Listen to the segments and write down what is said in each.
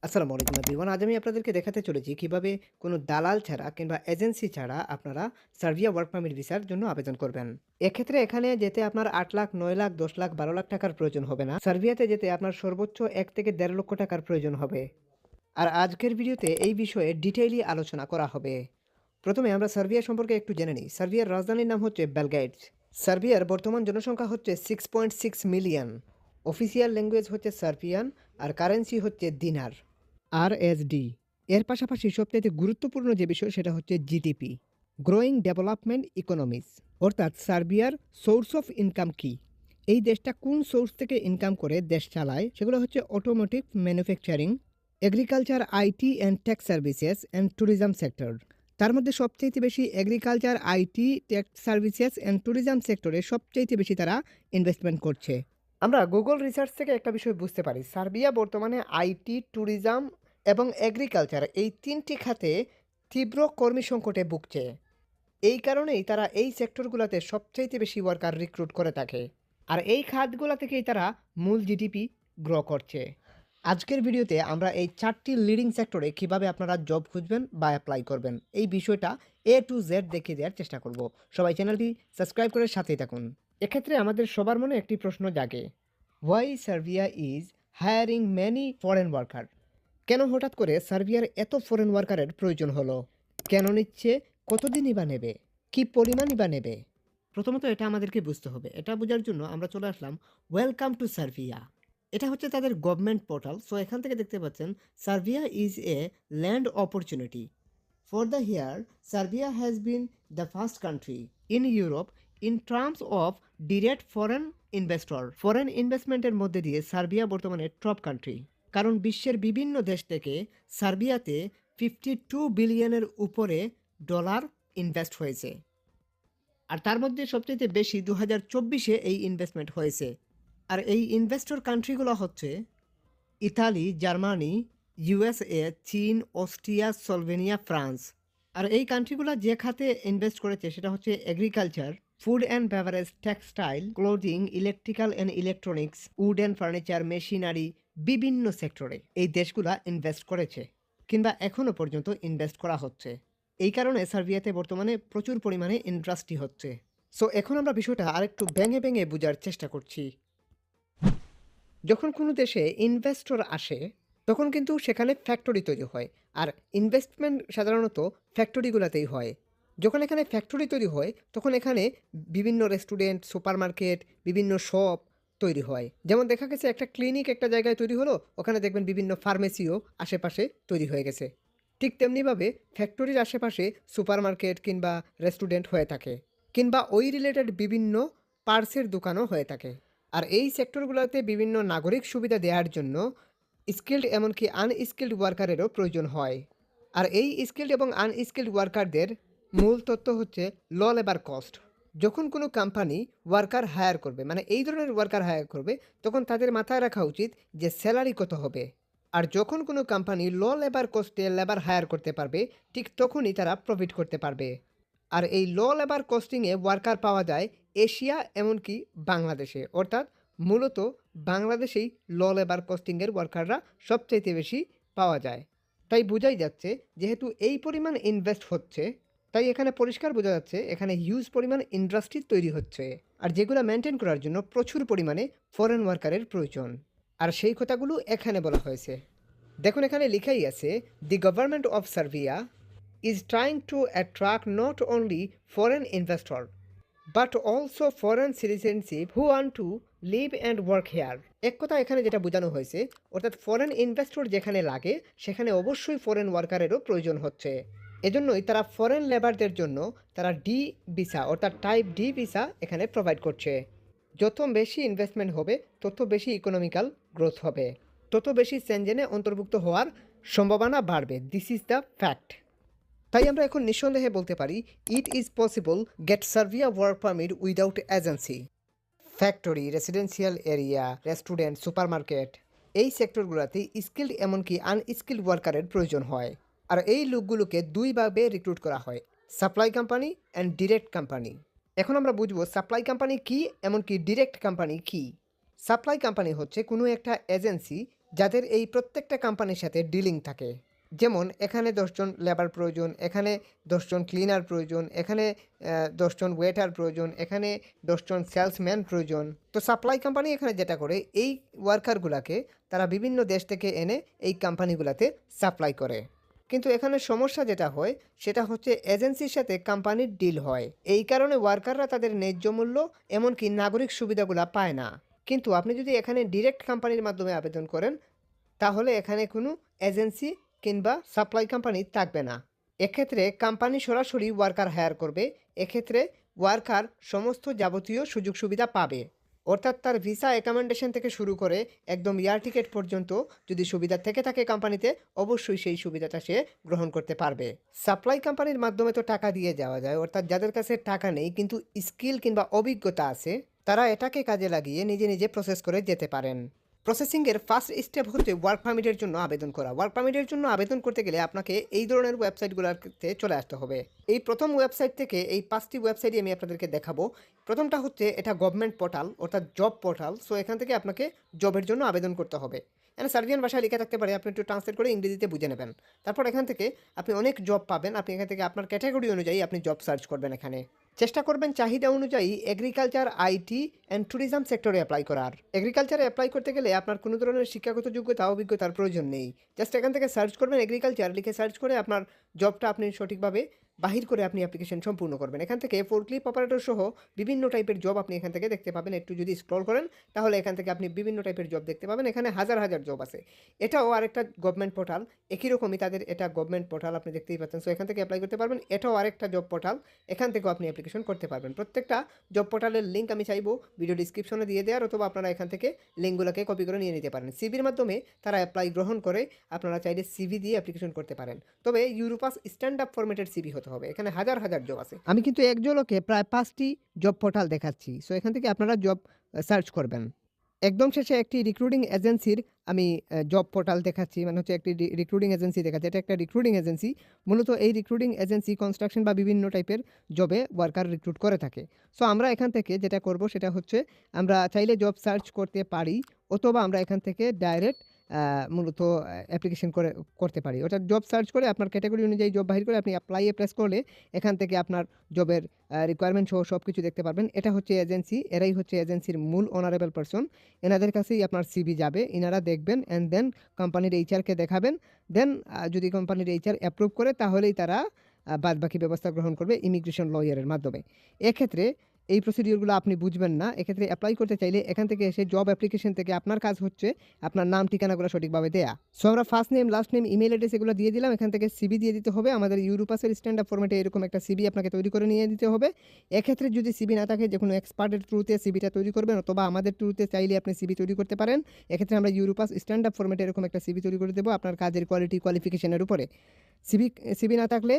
আসসালামু আলাইকুম এভরিওয়ান। আজ আমি আপনাদেরকে দেখাতে চলেছি কিভাবে কোনো দালাল ছাড়া কিংবা এজেন্সি ছাড়া আপনারা সার্বিয়া ওয়ার্ক পারমিট ভিসার জন্য আবেদন করবেন। এক্ষেত্রে এখানে যেতে আপনার ৮ লাখ, ৯ লাখ, ১০ লাখ, ১২ লাখ টাকার প্রয়োজন হবে না। সার্বিয়াতে যেতে আপনার সর্বোচ্চ ১ থেকে ১.৫ লক্ষ টাকার প্রয়োজন হবে। আর আজকের ভিডিওতে এই বিষয়ে ডিটেইলি আলোচনা করা হবে। প্রথমে আমরা সার্বিয়া সম্পর্কে একটু জেনে নিই। সার্বিয়ার রাজধানীর নাম হচ্ছে বেলগ্রেড। সার্বিয়ার বর্তমান জনসংখ্যা হচ্ছে 6.6 মিলিয়ন। অফিসিয়াল ল্যাঙ্গুয়েজ হচ্ছে সার্বিয়ান আর কারেন্সি হচ্ছে দিনার। আরএসডি। এর পাশাপাশি সবচাইতে গুরুত্বপূর্ণ যে বিষয় সেটা হচ্ছে জিডিপি, গ্রোয়িং ডেভেলপমেন্ট ইকোনমিস। অর্থাৎ সার্বিয়ার সোর্স অফ ইনকাম কি, এই দেশটা কোন সোর্স থেকে ইনকাম করে দেশ চালায়, সেগুলো হচ্ছে automotive, manufacturing, agriculture, IT and tech services and tourism sector. তার মধ্যে সবচাইতে বেশি agriculture, IT, tech services and tourism সেক্টরে সবচাইতে বেশি তারা ইনভেস্টমেন্ট করছে। আমরা গুগল রিসার্চ থেকে একটা বিষয় বুঝতে পারি, সার্বিয়া বর্তমানে আইটি, ট্যুরিজম এবং এগ্রিকালচার এই ৩টি খাতে তীব্র কর্মী সংকটে ভুগছে। এই কারণেই তারা এই সেক্টরগুলোতে সবচাইতে বেশি ওয়ার্কার রিক্রুট করে থাকে। আর এই খাতগুলো থেকেই তারা মূল জিডিপি গ্রো করছে। আজকের ভিডিওতে আমরা এই 4টি লিডিং সেক্টরে কিভাবে আপনারা জব খুঁজবেন বা অ্যাপ্লাই করবেন এই বিষয়টা A to Z দেখিয়ে দেওয়ার চেষ্টা করব। সবাই চ্যানেলটি সাবস্ক্রাইব করে সাথেই থাকুন। এক্ষেত্রে আমাদের সবার মনে একটি প্রশ্ন জাগে, why Serbia is hiring many foreign worker. কেন হঠাৎ করে সার্বিয়ার এত ফরেন ওয়ার্কারের প্রয়োজন হলো? কেন নিচ্ছে? কতদিনই বা নেবে? কি পরিমাণই বা নেবে? প্রথমত এটা আমাদেরকে বুঝতে হবে। এটা বোঝার জন্য আমরা চলে আসলাম ওয়েলকাম টু সার্বিয়া। এটা হচ্ছে তাদের গভর্নমেন্ট পোর্টাল। সো এখান থেকে দেখতে পাচ্ছেন Serbia is a land opportunity. For the year, Serbia has been the first country in Europe in terms of direct foreign investor. Foreign ইনভেস্টমেন্টের মধ্যে দিয়ে সার্বিয়া বর্তমানে টপ কান্ট্রি। কারণ বিশ্বের বিভিন্ন দেশ থেকে সার্বিয়াতে 52 বিলিয়নের উপরে ডলার ইনভেস্ট হয়েছে। আর তার মধ্যে সবচেয়ে বেশি 2024-এ এই ইনভেস্টমেন্ট হয়েছে। আর এই ইনভেস্টর কান্ট্রিগুলো হচ্ছে ইতালি, জার্মানি, ইউএসএ, চীন, অস্ট্রিয়া, স্লোভেনিয়া, ফ্রান্স। আর এই কান্ট্রিগুলো যে খাতে ইনভেস্ট করেছে সেটা হচ্ছে agriculture, food and beverage, textile, clothing, electrical and electronics, wood and furniture, machinery, বিভিন্ন সেক্টরে এই দেশগুলা ইনভেস্ট করেছে কিংবা এখনও পর্যন্ত ইনভেস্ট করা হচ্ছে। এই কারণে সার্বিয়াতে বর্তমানে প্রচুর পরিমাণে ইন্ডাস্ট্রি হচ্ছে। সো এখন আমরা বিষয়টা আরেকটু ভেঙে ভেঙে বোঝার চেষ্টা করছি। যখন কোনো দেশে ইনভেস্টর আসে তখন কিন্তু সেখানে ফ্যাক্টরি তৈরি হয়। আর ইনভেস্টমেন্ট সাধারণত ফ্যাক্টরিগুলোতেই হয়। যখন এখানে ফ্যাক্টরি তৈরি হয় তখন এখানে বিভিন্ন রেস্টুরেন্ট, সুপারমার্কেট, বিভিন্ন শপ তৈরি হয়। যেমন দেখা গেছে একটা ক্লিনিক একটা জায়গায় তৈরি হলো, ওখানে দেখবেন বিভিন্ন ফার্মেসিও আশেপাশে তৈরি হয়ে গেছে। ঠিক তেমনিভাবে ফ্যাক্টরির আশেপাশে সুপারমার্কেট কিংবা রেস্টুরেন্ট হয়ে থাকে, কিংবা ওই রিলেটেড বিভিন্ন পার্সের দোকানও হয়ে থাকে। আর এই সেক্টরগুলোতে বিভিন্ন নাগরিক সুবিধা দেওয়ার জন্য স্কিল্ড এমনকি আনস্কিল্ড ওয়ার্কারেরও প্রয়োজন হয়। আর এই স্কিল্ড এবং আনস্কিল্ড ওয়ার্কারদের মূল তত্ত্ব হচ্ছে ল লেবার কস্ট। যখন কোনো কোম্পানি ওয়ার্কার হায়ার করবে, মানে এই ধরনের ওয়ার্কার হায়ার করবে, তখন তাদের মাথায় রাখা উচিত যে স্যালারি কত হবে। আর যখন কোনো কোম্পানি ল লেবার কস্টে লেবার হায়ার করতে পারবে, ঠিক তখনই তারা প্রফিট করতে পারবে। আর এই ল লেবার কস্টিংয়ে ওয়ার্কার পাওয়া যায় এশিয়া এমনকি বাংলাদেশে। অর্থাৎ মূলত বাংলাদেশেই ল লেবার কস্টিংয়ের ওয়ার্কাররা সবচাইতে বেশি পাওয়া যায়। তাই বোঝাই যাচ্ছে যেহেতু এই পরিমাণ ইনভেস্ট হচ্ছে, তাই এখানে পরিষ্কার বোঝা যাচ্ছে এখানে হিউজ পরিমাণ ইন্ডাস্ট্রি তৈরি হচ্ছে। আর যেগুলো মেনটেন করার জন্য প্রচুর পরিমাণে ফরেন ওয়ার্কারের প্রয়োজন। আর সেই কথাগুলো এখানে বলা হয়েছে। দেখুন এখানে লেখাই আছে, the government of Serbia is trying to attract not only foreign investors but also foreign citizenship who want to live and work here. এক কথা এখানে যেটা বোঝানো হয়েছে, অর্থাৎ ফরেন ইনভেস্টর যেখানে লাগে সেখানে অবশ্যই ফরেন ওয়ার্কারেরও প্রয়োজন হচ্ছে। এজন্যই তারা ফরেন লেবারদের জন্য তারা ডি ভিসা অর্থাৎ টাইপ ডি ভিসা এখানে প্রোভাইড করছে। যত বেশি ইনভেস্টমেন্ট হবে তত বেশি ইকোনমিক্যাল গ্রোথ হবে, তত বেশি সেনজেনে অন্তর্ভুক্ত হওয়ার সম্ভাবনা বাড়বে। This is the fact. তাই আমরা এখন নিঃসন্দেহে বলতে পারি it is possible gate Serbia work permit without agency. Factory, residential area, restaurant, supermarket এই সেক্টরগুলোতে স্কিল্ড এমনকি আনস্কিল্ড ওয়ার্কারের প্রয়োজন হয়। আর এই লোকগুলোকে দুইভাবে রিক্রুট করা হয়, supply company and direct company. এখন আমরা বুঝবো সাপ্লাই কোম্পানি কী এমনকি ডিরেক্ট কোম্পানি কী। সাপ্লাই কোম্পানি হচ্ছে কোনো একটা এজেন্সি যাদের এই প্রত্যেকটা কোম্পানির সাথে ডিলিং থাকে। যেমন এখানে ১০ জন লেবার প্রয়োজন, এখানে ১০ জন ক্লিনার প্রয়োজন, এখানে ১০ জন ওয়েটার প্রয়োজন, এখানে ১০ জন সেলসম্যান প্রয়োজন। তো সাপ্লাই কোম্পানি এখানে যেটা করে এই ওয়ার্কারগুলাকে তারা বিভিন্ন দেশ থেকে এনে এই কোম্পানিগুলাতে সাপ্লাই করে। কিন্তু এখানে সমস্যা যেটা হয় সেটা হচ্ছে এজেন্সির সাথে কোম্পানির ডিল হয়। এই কারণে ওয়ার্কাররা তাদের ন্যায্য মূল্য এমনকি নাগরিক সুবিধাগুলা পায় না। কিন্তু আপনি যদি এখানে ডিরেক্ট কোম্পানির মাধ্যমে আবেদন করেন তাহলে এখানে কোনো এজেন্সি কিংবা সাপ্লাই কোম্পানি থাকবে না। এক্ষেত্রে কোম্পানি সরাসরি ওয়ার্কার হায়ার করবে। এক্ষেত্রে ওয়ার্কার সমস্ত যাবতীয় সুযোগ সুবিধা পাবে। অর্থাৎ তার ভিসা অ্যাকোমোডেশন থেকে শুরু করে একদম এয়ার টিকেট পর্যন্ত যদি সুবিধা থেকে থাকে কোম্পানিতে, অবশ্যই সেই সুবিধাটা সে গ্রহণ করতে পারবে। সাপ্লাই কোম্পানির মাধ্যমে তো টাকা দিয়ে যাওয়া যায়, অর্থাৎ যাদের কাছে টাকা নেই কিন্তু স্কিল কিংবা অভিজ্ঞতা আছে তারা এটাকে কাজে লাগিয়ে নিজে নিজে প্রসেস করে যেতে পারেন। প্রসেসিংয়ের ফার্স্ট স্টেপ হচ্ছে ওয়ার্ক পারমিটের জন্য আবেদন করা। ওয়ার্ক পারমিটের জন্য আবেদন করতে গেলে আপনাকে এই ধরনের ওয়েবসাইটগুলোতে চলে আসতে হবে। এই প্রথম ওয়েবসাইট থেকে এই 5টি ওয়েবসাইটই আমি আপনাদেরকে দেখাবো। প্রথমটা হচ্ছে এটা গভর্নমেন্ট পোর্টাল অর্থাৎ জব পোর্টাল। সো এখান থেকে আপনাকে জবের জন্য আবেদন করতে হবে। এখানে সার্বিয়ান ভাষায় লেখা থাকতে পারে, আপনি একটু ট্রান্সলেট করে ইংরেজিতে বুঝে নেবেন। তারপর এখান থেকে আপনি অনেক জব পাবেন। আপনি এখান থেকে আপনার ক্যাটাগরি অনুযায়ী আপনি জব সার্চ করবেন। এখানে চেষ্টা করবেন চাহিদা অনুযায়ী এগ্রিকালচার, আইটি অ্যান্ড ট্যুরিজম সেক্টরে অ্যাপ্লাই করার। এগ্রিকালচারে অ্যাপ্লাই করতে গেলে আপনার কোনো ধরনের শিক্ষাগত যোগ্যতা অভিজ্ঞতার প্রয়োজন নেই। জাস্ট এখান থেকে সার্চ করবেন এগ্রিকালচার লিখে সার্চ করে আপনার জবটা আপনি সঠিকভাবে বাহির করে আপনি অ্যাপ্লিকেশন সম্পূর্ণ করবেন। এখান থেকে ফোরক্লিপ অপারেটর সহ বিভিন্ন টাইপের জব আপনি এখান থেকে দেখতে পাবেন। একটু যদি স্ক্রল করেন তাহলে এখান থেকে আপনি বিভিন্ন টাইপের জব দেখতে পাবেন। এখানে হাজার হাজার জব আছে। এটাও আরেকটা গভর্নমেন্ট পোর্টাল, একই রকমই তাদের এটা গভর্নমেন্ট পোর্টাল, আপনি দেখতেই পাচ্ছেন। সো এখান থেকে অ্যাপ্লাই করতে পারবেন। এটাও আরেকটা জব পোর্টাল, এখান থেকেও আপনি অ্যাপ্লিকেশন করতে পারবেন। প্রত্যেকটা জব পোর্টালের লিঙ্ক আমি চাইবো ভিডিও ডিসক্রিপশনে দিয়ে দেওয়ার, অথবা আপনারা এখান থেকে লিঙ্কগুলোকে কপি করে নিয়ে নিতে পারেন। সিভির মাধ্যমে তারা অ্যাপ্লাই গ্রহণ করে, আপনারা চাইলে সিভি দিয়ে অ্যাপ্লিকেশন করতে পারেন। তবে ইউরোপাস স্ট্যান্ড আপ ফরম্যাটের সিভি হতে হবে। এখানে হাজার হাজার জব আছে। আমি কিন্তু এক ঝলকে প্রায় 5টি জব পোর্টাল দেখাচ্ছি। সো এখান থেকে আপনারা জব সার্চ করবেন। একদম শেষে একটি রিক্রুটিং এজেন্সির আমি জব পোর্টাল দেখাচ্ছি, মানে হচ্ছে একটি রিক্রুটিং এজেন্সি দেখাচ্ছি। এটা একটা রিক্রুটিং এজেন্সি। মূলত এই রিক্রুটিং এজেন্সি কনস্ট্রাকশন বা বিভিন্ন টাইপের জবে ওয়ার্কার রিক্রুট করে থাকে। সো আমরা এখান থেকে যেটা করব সেটা হচ্ছে আমরা চাইলে জব সার্চ করতে পারি, অথবা আমরা এখান থেকে ডাইরেক্ট মূলত অ্যাপ্লিকেশন করতে পারি। ওটা জব সার্চ করে আপনার ক্যাটাগরি অনুযায়ী জব বাহির করে আপনি অ্যাপ্লাইয়ে প্রেস করলে এখান থেকে আপনার জবের রিকোয়ারমেন্ট সহ সব কিছু দেখতে পারবেন। এটা হচ্ছে এজেন্সি, এরাই হচ্ছে এজেন্সির মূল অনারেবল পারসন। এনাদের কাছেই আপনার সিভি যাবে, এনারা দেখবেন অ্যান্ড দেন কোম্পানির এইচআরকে দেখাবেন। দেন যদি কোম্পানির এইচআর অ্যাপ্রুভ করে তাহলেই তারা বাদবাকি ব্যবস্থা গ্রহণ করবে ইমিগ্রেশন লয়ারের মাধ্যমে। এক্ষেত্রে এই প্রসিডিওরগুলো আপনি বুঝবেন না। এক্ষেত্রে অ্যাপ্লাই করতে চাইলে এখান থেকে এসে জব অ্যাপ্লিকেশন থেকে আপনার কাজ হচ্ছে আপনার নাম ঠিকানাগুলো সঠিকভাবে দেয়া। সো আমরা first name, last name, email address এগুলো দিয়ে দিলাম। এখান থেকে সিভি দিয়ে দিতে হবে। আমাদের ইউরোপাসের স্ট্যান্ড আপ ফরম্যাটে এরকম একটা সিভি আপনাকে তৈরি করে নিয়ে দিতে হবে। এক্ষেত্রে যদি সিভি না থাকে, যে কোনো এক্সপার্টের থ্রুতে সিভিটা তৈরি করবেন, অথবা আমাদের থ্রুতে চাইলে আপনি সিভি তৈরি করতে পারেন। এক্ষেত্রে আমরা ইউরোপাস স্ট্যান্ড আপ ফরম্যাটে এরকম একটা সিভি তৈরি করে দেবো আপনার কাজের কোয়ালিটি কোয়ালিফিকেশনের উপরে। সিভি না থাকলে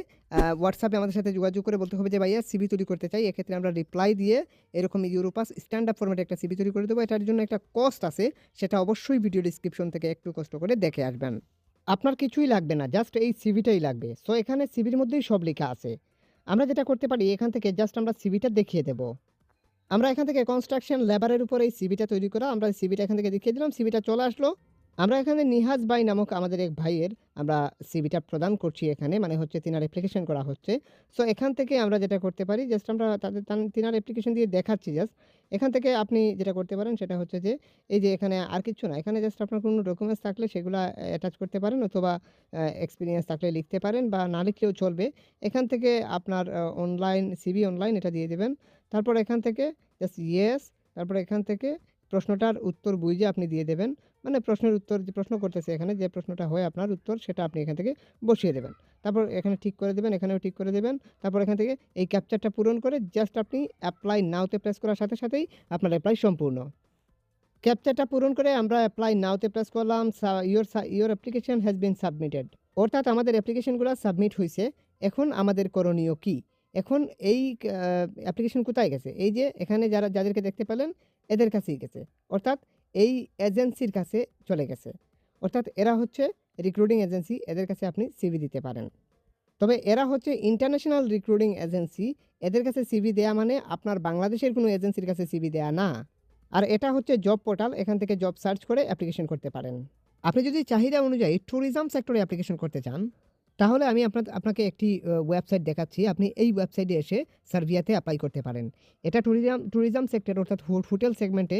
হোয়াটসঅ্যাপে আমাদের সাথে যোগাযোগ করে বলতে হবে যে ভাইয়া সিভি তৈরি করতে চাই। এক্ষেত্রে আমরা রিপ্লাই দিয়ে এরকম ইউরোপাস স্ট্যান্ড আপ ফরম্যাটে একটা সিভি তৈরি করে দেবো। এটার জন্য একটা কস্ট আছে, সেটা অবশ্যই ভিডিও ডিসক্রিপশন থেকে একটু কষ্ট করে দেখে আসবেন। আপনার কিছুই লাগবে না, জাস্ট এই সিভিটাই লাগবে। সো এখানে সিভির মধ্যেই সব লেখা আছে। আমরা যেটা করতে পারি, এখান থেকে জাস্ট আমরা সিভিটা দেখিয়ে দেব। আমরা এখান থেকে কনস্ট্রাকশন লেবারের উপর এই সিভিটা তৈরি করা, আমরা সিভিটা এখান থেকে দেখিয়ে দিলাম। সিভিটা চলে আসলো। আমরা এখানে নিহাজ ভাই নামক আমাদের এক ভাইয়ের আমরা সিভিটা প্রদান করছি এখানে, মানে হচ্ছে তিনার অ্যাপ্লিকেশন করা হচ্ছে। সো এখান থেকে আমরা যেটা করতে পারি, জাস্ট আমরা তিনার অ্যাপ্লিকেশন দিয়ে দেখাচ্ছি জাস্ট। এখান থেকে আপনি যেটা করতে পারেন সেটা হচ্ছে যে এই যে এখানে আর কিছু না, এখানে জাস্ট আপনার কোনো ডকুমেন্টস থাকলে সেগুলো অ্যাটাচ করতে পারেন, অথবা এক্সপিরিয়েন্স থাকলে লিখতে পারেন, বা না লিখলেও চলবে। এখান থেকে আপনার অনলাইন সিভি অনলাইন এটা দিয়ে দেবেন। তারপর এখান থেকে জাস্ট ইয়েস, তারপর এখান থেকে প্রশ্নটার উত্তর বুঝে আপনি দিয়ে দেবেন। মানে প্রশ্নের উত্তর যে প্রশ্ন করতেছে এখানে, যে প্রশ্নটা হয় আপনার উত্তর সেটা আপনি এখান থেকে বসিয়ে দেবেন। তারপর এখানে ঠিক করে দেবেন, এখানেও ঠিক করে দেবেন। তারপর এখান থেকে এই ক্যাপচারটা পূরণ করে জাস্ট আপনি অ্যাপ্লাই নাওতে প্রেস করার সাথে সাথেই আপনার অ্যাপ্লাই সম্পূর্ণ। ক্যাপচারটা পূরণ করে আমরা অ্যাপ্লাই নাওতে প্রেস করলাম। Your application has been submitted, অর্থাৎ আমাদের অ্যাপ্লিকেশনগুলো সাবমিট হয়েছে। এখন আমাদের করণীয় কি? এখন এই অ্যাপ্লিকেশন কোথায় গেছে? এই যে এখানে যাদেরকে দেখতে পেলেন এদের কাছেই গেছে, অর্থাৎ এই এজেন্সির কাছে চলে গেছে। অর্থাৎ এরা হচ্ছে রিক্রুটিং এজেন্সি, এদের কাছে আপনি সিভি দিতে পারেন। তবে এরা হচ্ছে ইন্টারন্যাশনাল রিক্রুটিং এজেন্সি, এদের কাছে সিভি দেয়া মানে আপনার বাংলাদেশের কোনো এজেন্সির কাছে সিভি দেয়া না। আর এটা হচ্ছে জব পোর্টাল, এখান থেকে জব সার্চ করে অ্যাপ্লিকেশন করতে পারেন। আপনি যদি চাহিদা অনুযায়ী ট্যুরিজম সেক্টরে অ্যাপ্লিকেশন করতে চান, তাহলে আমি আপনাকে একটি ওয়েবসাইট দেখাচ্ছি। আপনি এই ওয়েবসাইটে এসে সার্বিয়াতে এপ্লাই করতে পারেন। এটা ট্যুরিজম সেক্টর অর্থাৎ হোটেল সেগমেন্টে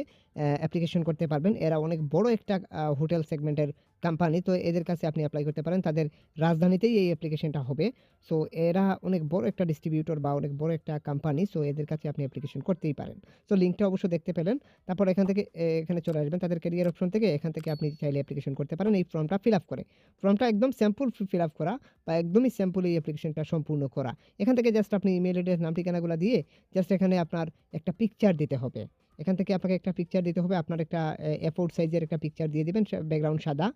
অ্যাপ্লিকেশন করতে পারবেন। এরা অনেক বড় একটা হোটেল সেগমেন্টের কোম্পানি। তো এদের কাছে আপনি এপ্লাই করতে পারেন। তাদের রাজধানীতেই এই অ্যাপ্লিকেশনটা হবে। সো এরা অনেক বড় একটা ডিস্ট্রিবিউটর বা অনেক বড় একটা কোম্পানি। সো এদের কাছে আপনি অ্যাপ্লিকেশন করতেই পারেন। সো লিঙ্কটা অবশ্য দেখতে পেলেন। তারপর এখান থেকে এখানে চলে আসবেন। তাদের ক্যারিয়ার অপশন থেকে এখান থেকে আপনি চাইলে অ্যাপ্লিকেশন করতে পারেন এই ফর্মটা ফিল আপ করে। ফর্মটা একদম সিম্পল ফিল আপ করা বা একদমই সিম্পল এই অ্যাপ্লিকেশনটা সম্পূর্ণ করা। এখান থেকে জাস্ট আপনি ইমেইল অ্যাড্রেস, নাম ঠিকানাগুলা দিয়ে জাস্ট এখানে আপনার একটা পিকচার দিতে হবে। এখান থেকে আপনাকে একটা পিকচার দিতে হবে। আপনার একটা A4 সাইজের একটা পিকচার দিয়ে দিবেন, ব্যাকগ্রাউন্ড সাদা।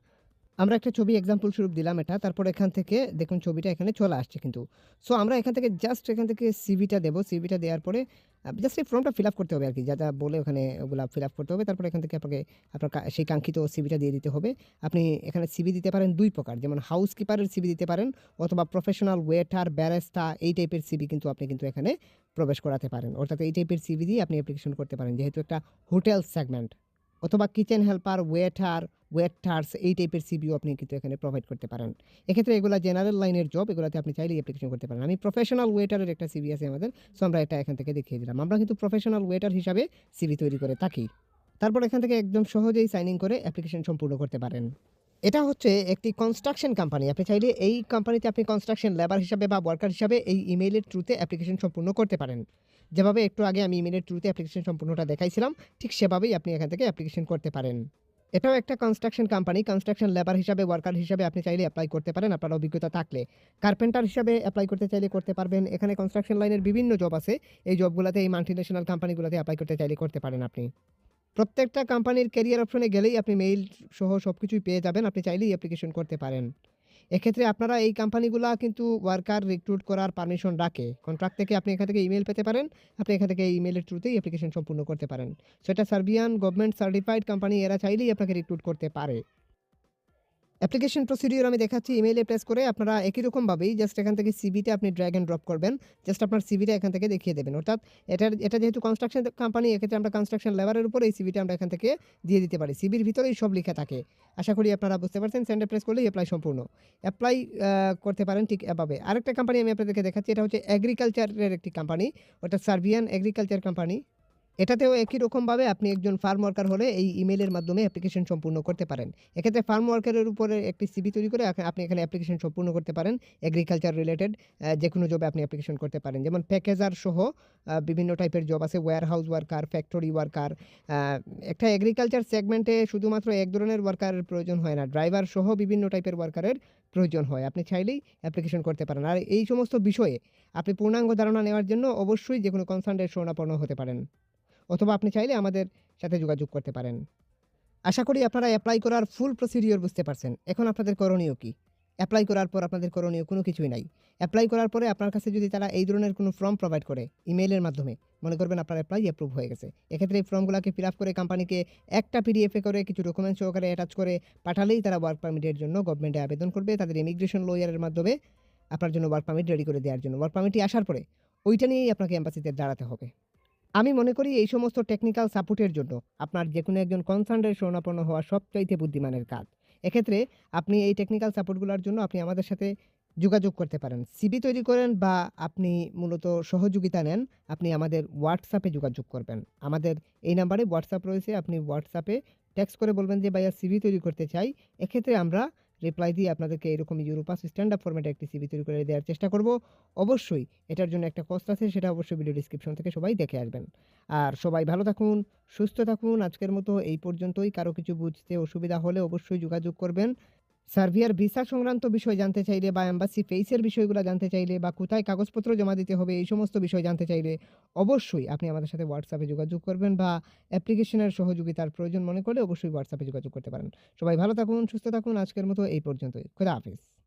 আমরা একটা ছবি এক্সাম্পল স্বরূপ দিলাম এটা। তারপর এখান থেকে দেখুন ছবিটা এখানে চলে আসছে কিন্তু। সো আমরা এখান থেকে জাস্ট এখান থেকে সিভিটা দেব। সিভিটা দেওয়ার পরে জাস্ট এই ফর্মটা ফিল আপ করতে হবে আরকি। যা, যা বলে ওখানে ওগুলা ফিল আপ করতে হবে। তারপরে এখান থেকে আপনাকে আপনার সেই কাঙ্ক্ষিত সিভিটা দিয়ে দিতে হবে। আপনি এখানে সিভি দিতে পারেন ২ প্রকার। যেমন হাউসকিপারের সিভি দিতে পারেন অথবা প্রফেশনাল ওয়েটার, ব্যারিস্টা এই টাইপের সিভি কিন্তু আপনি কিন্তু এখানে প্রবেশ করাতে পারেন। অর্থাৎ এই টাইপের সিভি দিয়ে আপনি অ্যাপ্লিকেশন করতে পারেন। যেহেতু একটা হোটেল সেগমেন্ট অথবা কিচেন হেল্পার, ওয়েটার্স এই টাইপের সিভিও আপনি কিন্তু এখানে প্রোভাইড করতে পারেন। এক্ষেত্রে এগুলা জেনারেল লাইনের জব, এগুলাতে আপনি চাইলেই অ্যাপ্লিকেশন করতে পারেন। আমি প্রফেশনাল ওয়েটারের একটা সিভি আছে আমাদের। সো আমরা এটা এখান থেকে দেখিয়ে দিলাম। আমরা কিন্তু প্রফেশনাল ওয়েটার হিসাবে সিভি তৈরি করে থাকি। তারপর এখান থেকে একদম সহজেই সাইন ইন করে অ্যাপ্লিকেশন সম্পূর্ণ করতে পারেন। এটা হচ্ছে একটি কনস্ট্রাকশন কোম্পানি। আপনি চাইলে এই কোম্পানিতে আপনি কনস্ট্রাকশন লেবার হিসাবে বা ওয়ার্কার হিসাবে এই ইমেইলের থ্রুতে অ্যাপ্লিকেশন সম্পূর্ণ করতে পারেন। যেভাবে একটু আগে আমি ইমেইলের থ্রুতে অ্যাপ্লিকেশন সম্পূর্ণটা দেখাইছিলাম, ঠিক সেভাবেই আপনি এখান থেকে অ্যাপ্লিকেশন করতে পারেন। এটাও একটা কনস্ট্রাকশন কোম্পানি। কনস্ট্রাকশন লেবার হিসাবে, ওয়ার্কার হিসাবে আপনি চাইলে এপ্লাই করতে পারেন আপনার অভিজ্ঞতা থাকলে। কার্পেন্টার হিসাবে এপ্লাই করতে চাইলে করতে পারবেন। এখানে কনস্ট্রাকশন লাইনের বিভিন্ন জব আছে। এই জবগুলাতে এই মাল্টিন্যাশনাল কোম্পানিগুলোতে এপ্লাই করতে চাইলে করতে পারেন আপনি। প্রত্যেকটা কোম্পানির ক্যারিয়ার অপশনে গেলেই আপনি মেইল সহ সবকিছুই পেয়ে যাবেন। আপনি চাইলেই অ্যাপ্লিকেশন করতে পারেন। এক্ষেত্রে আপনারা এই কোম্পানিগুলা কিন্তু ওয়ার্কার রিক্রুট করার পারমিশন রাখে। কন্ট্রাক্ট থেকে আপনি এখান থেকে ইমেইল পেতে পারেন। আপনি এখান থেকে এই ইমেইলের থ্রুতেই অ্যাপ্লিকেশন সম্পূর্ণ করতে পারেন। সো এটা সার্বিয়ান গভর্নমেন্ট সার্টিফাইড কোম্পানি, এরা চাইলেই আপনাকে রিক্রুট করতে পারে। অ্যাপ্লিকেশন প্রসিডিউর আমি দেখাচ্ছি। ইমেইলে প্রেস করে আপনারা একই রকমভাবেই জাস্ট এখান থেকে সিভিটা আপনি ড্র্যাগ অ্যান্ড ড্রপ করবেন। জাস্ট আপনার সিভিটা এখান থেকে দেখিয়ে দেবেন। অর্থাৎ এটা যেহেতু কনস্ট্রাকশন কোম্পানি, এক্ষেত্রে আমরা কনস্ট্রাকশন লেবারের উপর এই সিভিটা আমরা এখান থেকে দিয়ে দিতে পারি। সিভির ভিতরেই সব লিখা থাকে। আশা করি আপনারা বুঝতে পারছেন। সেন্ডে প্রেস করলেই এপ্লাই সম্পূর্ণ। এপ্লাই করতে পারেন ঠিক এভাবে। আরেকটা কোম্পানি আমি আপনাদেরকে দেখাচ্ছি। এটা হচ্ছে এগ্রিকালচারের একটি কোম্পানি। অর্থাৎ সার্বিয়ান এগ্রিকালচার কোম্পানি। এটাতেও একই রকমভাবে আপনি একজন ফার্ম ওয়ার্কার হলে এই ইমেইলের মাধ্যমে অ্যাপ্লিকেশন সম্পূর্ণ করতে পারেন। এক্ষেত্রে ফার্ম ওয়ার্কারের উপরে একটি সিভি তৈরি করে আপনি এখানে অ্যাপ্লিকেশন সম্পূর্ণ করতে পারেন। এগ্রিকালচার রিলেটেড যেকোনো জবে আপনি অ্যাপ্লিকেশন করতে পারেন। যেমন প্যাকেজার সহ বিভিন্ন টাইপের জব আছে। Warehouse worker, factory worker. একটা এগ্রিকালচার সেগমেন্টে শুধুমাত্র এক ধরনের ওয়ার্কারের প্রয়োজন হয় না। ড্রাইভার সহ বিভিন্ন টাইপের ওয়ার্কারের প্রয়োজন হয়। আপনি চাইলেই অ্যাপ্লিকেশন করতে পারেন। আর এই সমস্ত বিষয়ে আপনি পূর্ণাঙ্গ ধারণা নেওয়ার জন্য অবশ্যই যেকোনো কনসাল্টেন্টের শরণাপন্ন হতে পারেন। অথবা আপনি চাইলে আমাদের সাথে যোগাযোগ করতে পারেন। আশা করি আপনারা এপ্লাই করার ফুল প্রসিডিওর বুঝতে পারছেন। এখন আপনাদের করণীয় কি? এপ্লাই করার পর আপনাদের করণীয় কোনো কিছুই নাই। এপ্লাই করার পরে আপনার কাছে যদি তারা এই ধরনের কোনো ফর্ম প্রোভাইড করে ইমেইলের মাধ্যমে, মনে করবেন আপনার এপ্লাই অ্যাপ্রুভ হয়ে গেছে। এক্ষেত্রে এই ফর্মগুলাকে ফিল আপ করে কোম্পানিকে একটা পিডিএফ এ করে কিছু ডকুমেন্ট সহকারে অ্যাটাচ করে পাঠালেই তারা ওয়ার্ক পারমিটের জন্য গভর্নমেন্টে আবেদন করবে। তাদের ইমিগ্রেশন লয়ারের মাধ্যমে আপনার জন্য ওয়ার্ক পারমিট রেডি করে দেওয়ার জন্য। ওয়ার্ক পারমিটটি আসার পরে ওইটা নিয়েই আপনাকে এম্বাসিতে দাঁড়াতে হবে। আমি মনে করি এই সমস্ত টেকনিক্যাল সাপোর্টের জন্য আপনার যেকোনো একজন কনসার্নের শরণাপন্ন হওয়া সবচাইতে বুদ্ধিমানের কাজ। এক্ষেত্রে আপনি এই টেকনিক্যাল সাপোর্টগুলোর জন্য আপনি আমাদের সাথে যোগাযোগ করতে পারেন। সিভি তৈরি করেন বা আপনি মূলত সহযোগিতা নেন, আপনি আমাদের WhatsApp এ যোগাযোগ করবেন। আমাদের এই নাম্বারে WhatsApp রয়েছে। আপনি WhatsApp এ টেক্সট করে বলবেন যে, "ভাইয়া সিভি তৈরি করতে চাই।" এক্ষেত্রে আমরা রিপ্লাই দিয়ে আপনাদেরকে এরকম ইউরোপাস স্ট্যান্ডার্ড ফরম্যাটে একটি সিভি তৈরি করে দেওয়ার চেষ্টা করব। অবশ্যই এটার জন্য একটা কস্ট আছে, সেটা অবশ্যই ভিডিও ডেসক্রিপশন থেকে সবাই দেখে আসবেন। আর সবাই ভালো থাকুন, সুস্থ থাকুন। আজকের মতো এই পর্যন্তই। কারো কিছু বুঝতে অসুবিধা হলে অবশ্যই যোগাযোগ করবেন। সার্বিয়ার ভিসা সংক্রান্ত বিষয় জানতে চাইলে বা এম্বাসি ফেইসের বিষয়গুলো জানতে চাইলে বা কোথায় কাগজপত্র জমা দিতে হবে এই সমস্ত বিষয় জানতে চাইলে অবশ্যই আপনি আমাদের সাথে WhatsApp এ যোগাযোগ করবেন বা অ্যাপ্লিকেশনের সহযোগিতার প্রয়োজন মনে করলে অবশ্যই WhatsApp এ যোগাযোগ করতে পারেন। সবাই ভালো থাকুন, সুস্থ থাকুন। আজকের মতো এই পর্যন্তই। খোদা হাফেজ।